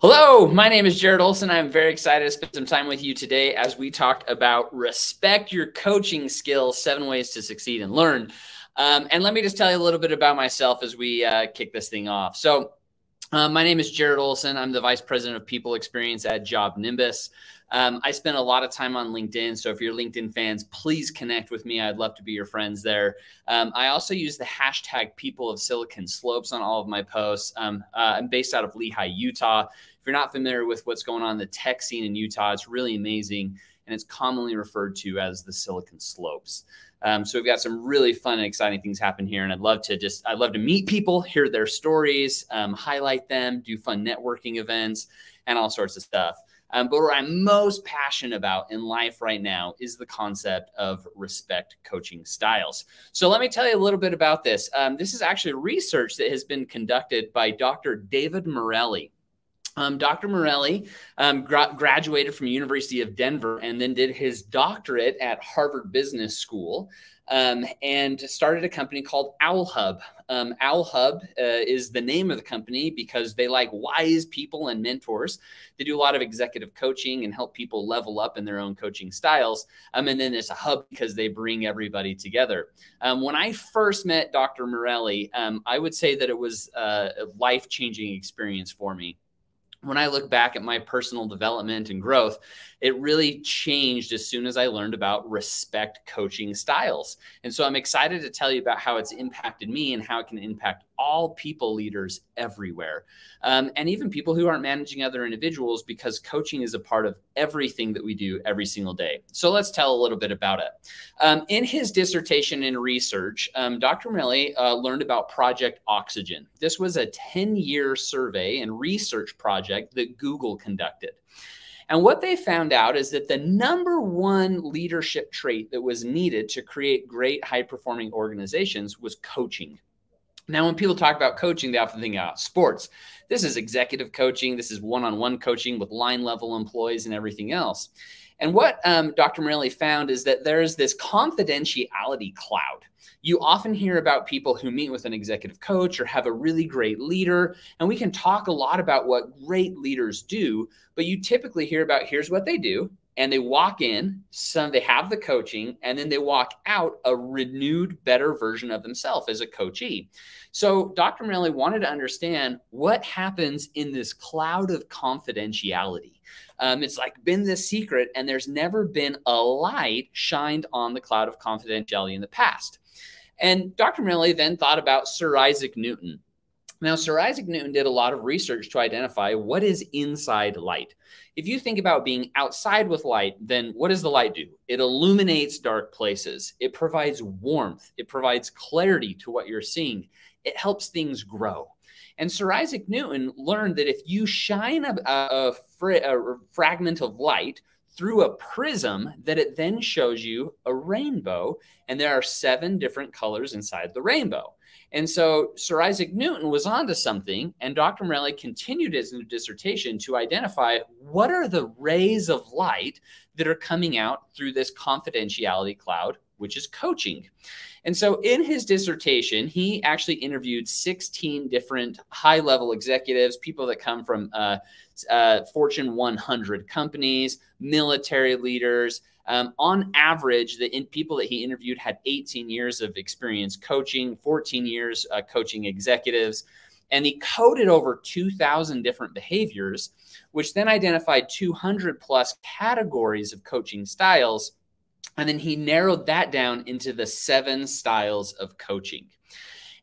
Hello, my name is Jared Olson. I'm very excited to spend some time with you today as we talked about respect your coaching skills, 7 ways to succeed and learn. And let me just tell you a little bit about myself as we kick this thing off. My name is Jared Olson. I'm the Vice President of People Experience at Job Nimbus. I spend a lot of time on LinkedIn. So if you're LinkedIn fans, please connect with me. I'd love to be your friends there. I also use the hashtag People of Silicon Slopes on all of my posts. I'm based out of Lehi, Utah. If you're not familiar with what's going on in the tech scene in Utah, it's really amazing. And it's commonly referred to as the Silicon Slopes. So we've got some really fun and exciting things happen here. And I'd love to meet people, hear their stories, highlight them, do fun networking events and all sorts of stuff. But what I'm most passionate about in life right now is the concept of respect coaching styles. So let me tell you a little bit about this. This is actually research that has been conducted by Dr. David Morelli. Dr. Morelli graduated from University of Denver and then did his doctorate at Harvard Business School and started a company called Owl Hub. Owl Hub is the name of the company because they like wise people and mentors. They do a lot of executive coaching and help people level up in their own coaching styles. And then it's a hub because they bring everybody together. When I first met Dr. Morelli, I would say that it was a life-changing experience for me. When I look back at my personal development and growth, it really changed as soon as I learned about respect coaching styles. And so I'm excited to tell you about how it's impacted me and how it can impact all people leaders everywhere. And even people who aren't managing other individuals, because coaching is a part of everything that we do every single day. So let's tell a little bit about it. In his dissertation and research, Dr. Morelli learned about Project Oxygen. This was a 10-year survey and research project that Google conducted. And what they found out is that the #1 leadership trait that was needed to create great high-performing organizations was coaching. Now, when people talk about coaching, they often think about sports. This is executive coaching. This is one-on-one coaching with line-level employees and everything else. And what Dr. Morelli found is that there's this confidentiality cloud. You often hear about people who meet with an executive coach or have a really great leader, and we can talk a lot about what great leaders do, but you typically hear about here's what they do, and they walk in, they have the coaching, and then they walk out a renewed, better version of themselves as a coachee. So Dr. Morelli wanted to understand what happens in this cloud of confidentiality. It's like been this secret, and there's never been a light shined on the cloud of confidentiality in the past. And Dr. Morelli then thought about Sir Isaac Newton. Now, Sir Isaac Newton did a lot of research to identify what is inside light. If you think about being outside with light, then what does the light do? It illuminates dark places. It provides warmth. It provides clarity to what you're seeing. It helps things grow. And Sir Isaac Newton learned that if you shine a fragment of light through a prism, that it then shows you a rainbow, and there are 7 different colors inside the rainbow. And so Sir Isaac Newton was onto something, and Dr. Morelli continued his dissertation to identify what are the rays of light that are coming out through this confidentiality cloud, which is coaching. And so in his dissertation, he actually interviewed 16 different high-level executives, people that come from Fortune 100 companies, military leaders. On average, the people that he interviewed had 18 years of experience coaching, 14 years coaching executives, and he coded over 2,000 different behaviors, which then identified 200 plus categories of coaching styles. And then he narrowed that down into the 7 styles of coaching.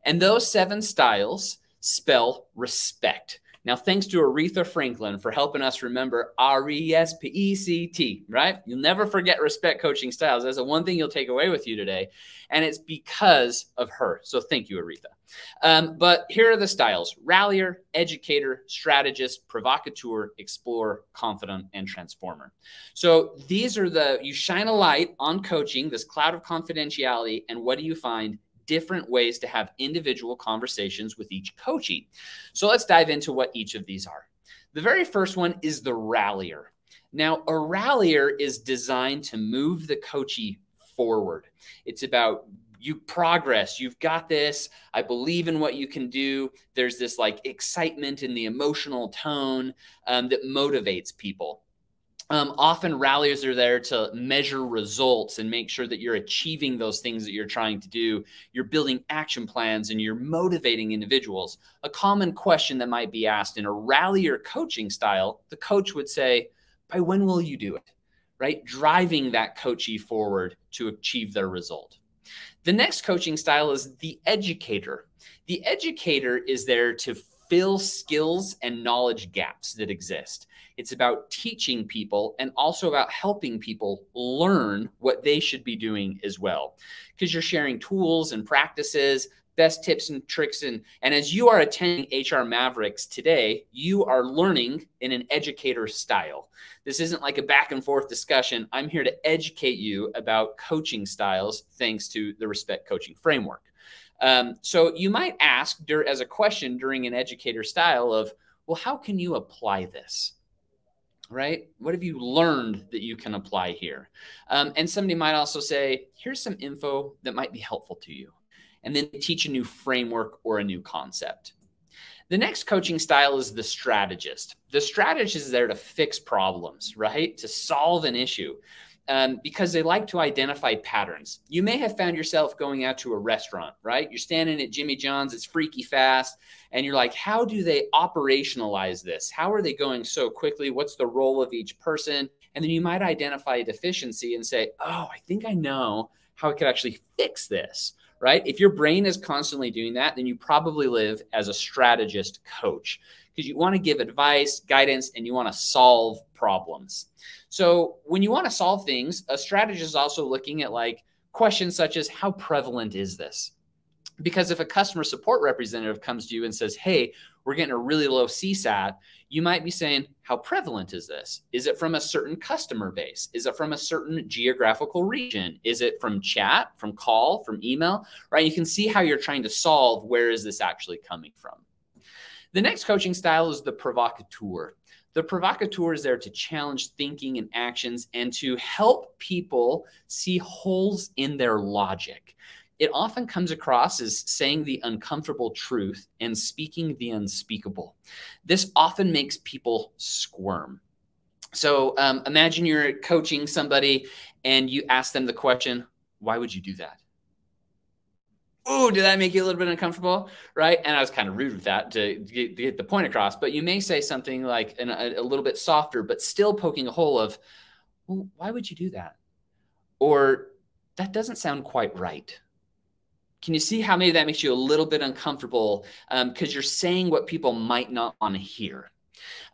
And those 7 styles spell respect. Now, thanks to Aretha Franklin for helping us remember R-E-S-P-E-C-T, right? You'll never forget respect coaching styles. That's the one thing you'll take away with you today. And it's because of her. So thank you, Aretha. But here are the styles: rallier, educator, strategist, provocateur, explorer, confidant, and transformer. So these are you shine a light on coaching, this cloud of confidentiality, and what do you find? Different ways to have individual conversations with each coachee. So let's dive into what each of these are. The very first one is the rallier. Now, a rallier is designed to move the coachee forward. It's about you progress, you've got this, I believe in what you can do. There's this like excitement in the emotional tone that motivates people. Often rallies are there to measure results and make sure that you're achieving those things that you're trying to do. You're building action plans and you're motivating individuals. A common question that might be asked in a rally or coaching style, the coach would say, by when will you do it? Right? Driving that coachee forward to achieve their result. The next coaching style is the educator. The educator is there to fill skills and knowledge gaps that exist. It's about teaching people and also about helping people learn what they should be doing as well. Because you're sharing tools and practices, best tips and tricks. And as you are attending HR Mavericks today, you are learning in an educator style. This isn't like a back and forth discussion. I'm here to educate you about coaching styles thanks to the Respect Coaching Framework. So you might ask as a question during an educator style of, well, how can you apply this? Right? What have you learned that you can apply here? And somebody might also say, here's some info that might be helpful to you. And then teach a new framework or a new concept. The next coaching style is the strategist. The strategist is there to fix problems, right? To solve an issue. Because they like to identify patterns. You may have found yourself going out to a restaurant, right? You're standing at Jimmy John's, it's freaky fast, and you're like, how do they operationalize this? How are they going so quickly? What's the role of each person? And then you might identify a deficiency and say, oh, I think I know how I could actually fix this, right? If your brain is constantly doing that, then you probably live as a strategist coach because you want to give advice, guidance, and you want to solve problems. So when you want to solve things, a strategist is also looking at like questions such as how prevalent is this? Because if a customer support representative comes to you and says, hey, we're getting a really low CSAT, you might be saying, how prevalent is this? Is it from a certain customer base? Is it from a certain geographical region? Is it from chat, from call, from email, right? You can see how you're trying to solve where is this actually coming from. The next coaching style is the provocateur. The provocateur is there to challenge thinking and actions and to help people see holes in their logic. It often comes across as saying the uncomfortable truth and speaking the unspeakable. This often makes people squirm. So imagine you're coaching somebody and you ask them the question, why would you do that? Oh, did that make you a little bit uncomfortable? Right. And I was kind of rude with that to get the point across. But you may say something like a little bit softer, but still poking a hole of, well, why would you do that? Or that doesn't sound quite right. Can you see how maybe that makes you a little bit uncomfortable because you're saying what people might not want to hear?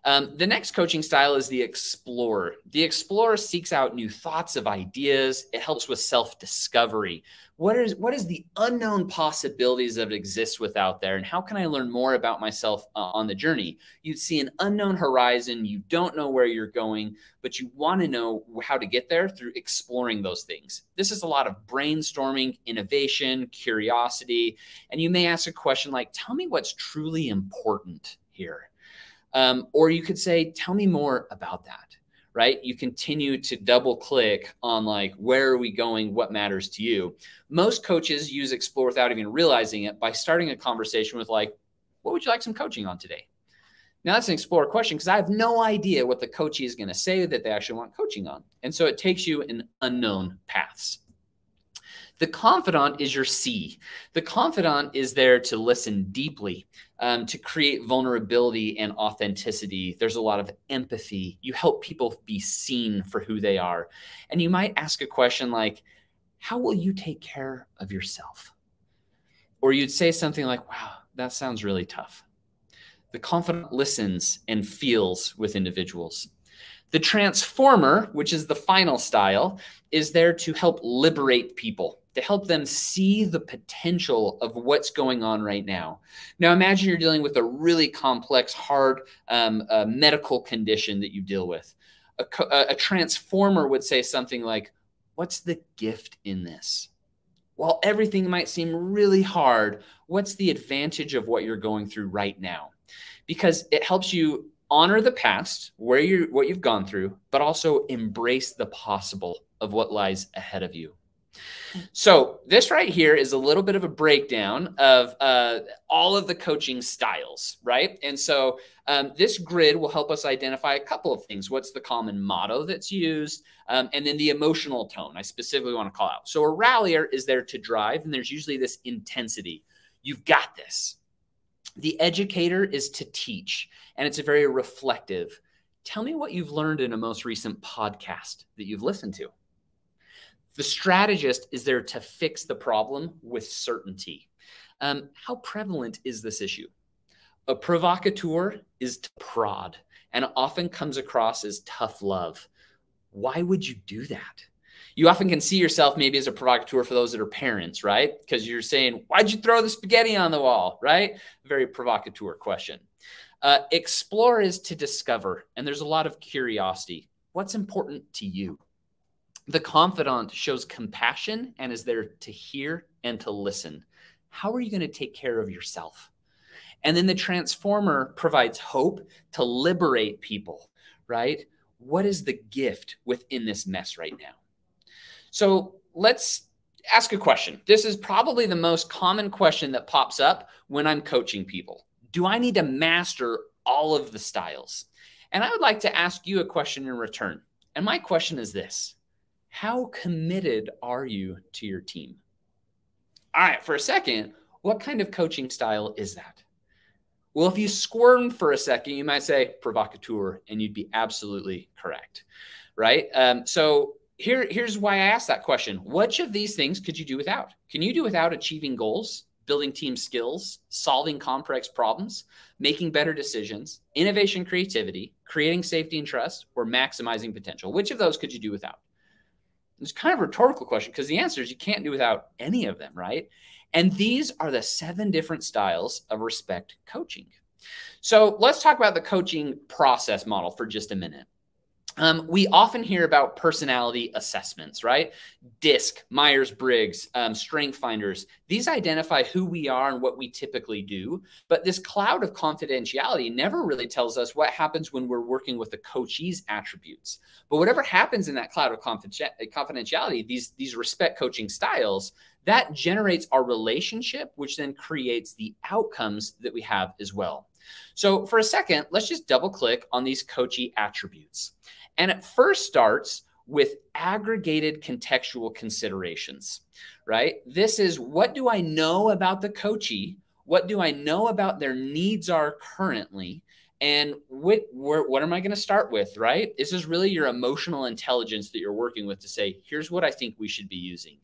The next coaching style is the explorer. The explorer seeks out new thoughts of ideas. It helps with self-discovery. What is the unknown possibilities that exist without there? And how can I learn more about myself on the journey? You see an unknown horizon. You don't know where you're going, but you want to know how to get there through exploring those things. This is a lot of brainstorming, innovation, curiosity. And you may ask a question like, tell me what's truly important here. Or you could say, tell me more about that, right? You continue to double click on like, where are we going? What matters to you? Most coaches use explore without even realizing it by starting a conversation with like, what would you like some coaching on today? Now that's an explore question because I have no idea what the coachee is going to say that they actually want coaching on. And so it takes you in unknown paths. The confidant is your C. The confidant is there to listen deeply, to create vulnerability and authenticity. There's a lot of empathy. You help people be seen for who they are. And you might ask a question like, how will you take care of yourself? Or you'd say something like, wow, that sounds really tough. The confidant listens and feels with individuals. The transformer, which is the final style, is there to help liberate people, to help them see the potential of what's going on right now. Now, imagine you're dealing with a really complex, hard medical condition that you deal with. A transformer would say something like, what's the gift in this? While everything might seem really hard, what's the advantage of what you're going through right now? Because it helps you honor the past, what you've gone through, but also embrace the possible of what lies ahead of you. So this right here is a little bit of a breakdown of all of the coaching styles, right? And so this grid will help us identify a couple of things. What's the common motto that's used? And then the emotional tone I specifically want to call out. So a rallier is there to drive, and there's usually this intensity. You've got this. The educator is to teach, and it's a very reflective. Tell me what you've learned in a most recent podcast that you've listened to. The strategist is there to fix the problem with certainty. How prevalent is this issue? A provocateur is to prod and often comes across as tough love. Why would you do that? You often can see yourself maybe as a provocateur for those that are parents, right? Because you're saying, why'd you throw the spaghetti on the wall, right? Very provocateur question. Explore is to discover, and there's a lot of curiosity. What's important to you? The confidant shows compassion and is there to hear and to listen. How are you going to take care of yourself? And then the transformer provides hope to liberate people, right? What is the gift within this mess right now? So let's ask a question. This is probably the most common question that pops up when I'm coaching people. Do I need to master all of the styles? And I would like to ask you a question in return. And my question is this. How committed are you to your team? All right, for a second, what kind of coaching style is that? Well, if you squirm for a second, you might say provocateur, and you'd be absolutely correct, right? So here's why I asked that question. Which of these things could you do without? Can you do without achieving goals, building team skills, solving complex problems, making better decisions, innovation, creativity, creating safety and trust, or maximizing potential? Which of those could you do without? It's kind of a rhetorical question because the answer is you can't do without any of them, right? And these are the 7 different styles of respect coaching. So let's talk about the coaching process model for just a minute. We often hear about personality assessments, right? DISC, Myers-Briggs, Strength Finders. These identify who we are and what we typically do. But this cloud of confidentiality never really tells us what happens when we're working with the coachee's attributes. But whatever happens in that cloud of confidentiality, these respect coaching styles, that generates our relationship, which then creates the outcomes that we have as well. So for a second, let's just double click on these coachee attributes. And it first starts with aggregated contextual considerations, right? This is, what do I know about the coachee? What do I know about their needs are currently? And what am I going to start with, right? This is really your emotional intelligence that you're working with to say, here's what I think we should be using.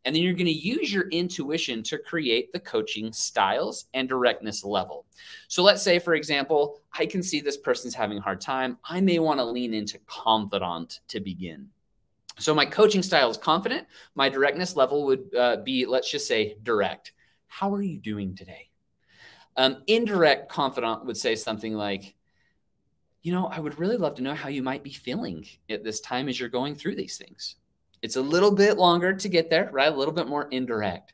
And then you're going to use your intuition to create the coaching styles and directness level. So let's say, for example, I can see this person's having a hard time. I may want to lean into confidant to begin. So my coaching style is confident. My directness level would be, let's just say, direct. How are you doing today? Indirect confidant would say something like, you know, I would really love to know how you might be feeling at this time as you're going through these things. It's a little bit longer to get there, right? A little bit more indirect.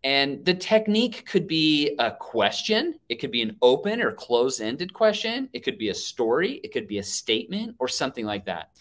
And the technique could be a question. It could be an open or closed-ended question. It could be a story. It could be a statement or something like that.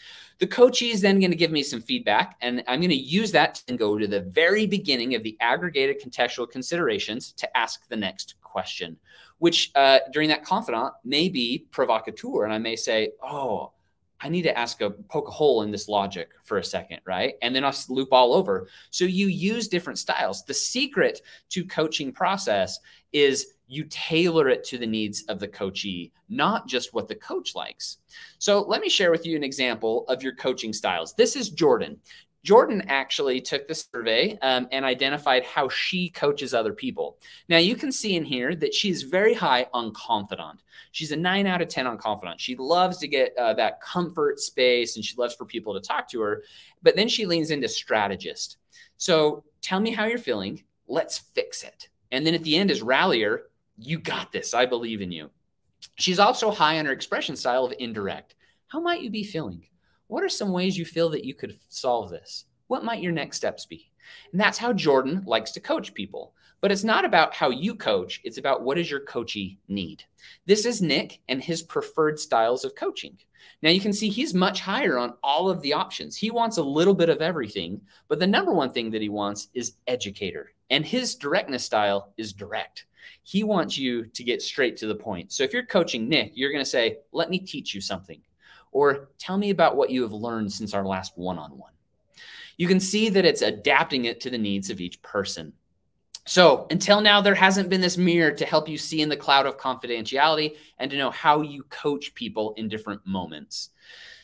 The coachee is then going to give me some feedback, and I'm going to use that to go to the very beginning of the aggregated contextual considerations to ask the next question, which during that confidant may be provocateur. And I may say, oh, I need to poke a hole in this logic for a second, right? And then I'll loop all over. So you use different styles. The secret to coaching process is you tailor it to the needs of the coachee, not just what the coach likes. So let me share with you an example of your coaching styles. This is Jordan. Jordan actually took the survey and identified how she coaches other people. Now you can see in here that she's very high on confidant. She's a 9 out of 10 on confidant. She loves to get that comfort space and she loves for people to talk to her, but then she leans into strategist. So tell me how you're feeling. Let's fix it. And then at the end is rallier. You got this. I believe in you. She's also high on her expression style of indirect. How might you be feeling? What are some ways you feel that you could solve this? What might your next steps be? And that's how Jordan likes to coach people. But it's not about how you coach. It's about what does your coachee need. This is Nick and his preferred styles of coaching. Now you can see he's much higher on all of the options. He wants a little bit of everything, but the number one thing that he wants is educator. And his directness style is direct. He wants you to get straight to the point. So if you're coaching Nick, you're going to say, let me teach you something, or tell me about what you have learned since our last one-on-one. You can see that it's adapting it to the needs of each person. So until now, there hasn't been this mirror to help you see in the cloud of confidentiality and to know how you coach people in different moments.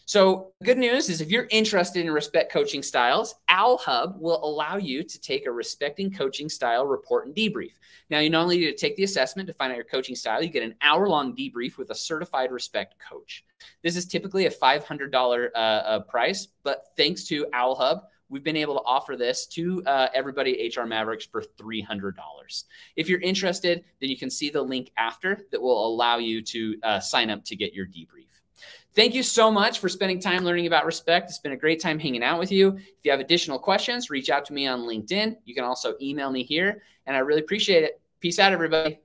So the good news is if you're interested in respect coaching styles, Owl Hub will allow you to take a respecting coaching style report and debrief. Now, you not only need to take the assessment to find out your coaching style, you get an hour-long debrief with a certified respect coach. This is typically a $500 price, but thanks to Owl Hub, we've been able to offer this to everybody at HR Mavericks for $300. If you're interested, then you can see the link after that will allow you to sign up to get your debrief. Thank you so much for spending time learning about respect. It's been a great time hanging out with you. If you have additional questions, reach out to me on LinkedIn. You can also email me here, and I really appreciate it. Peace out, everybody.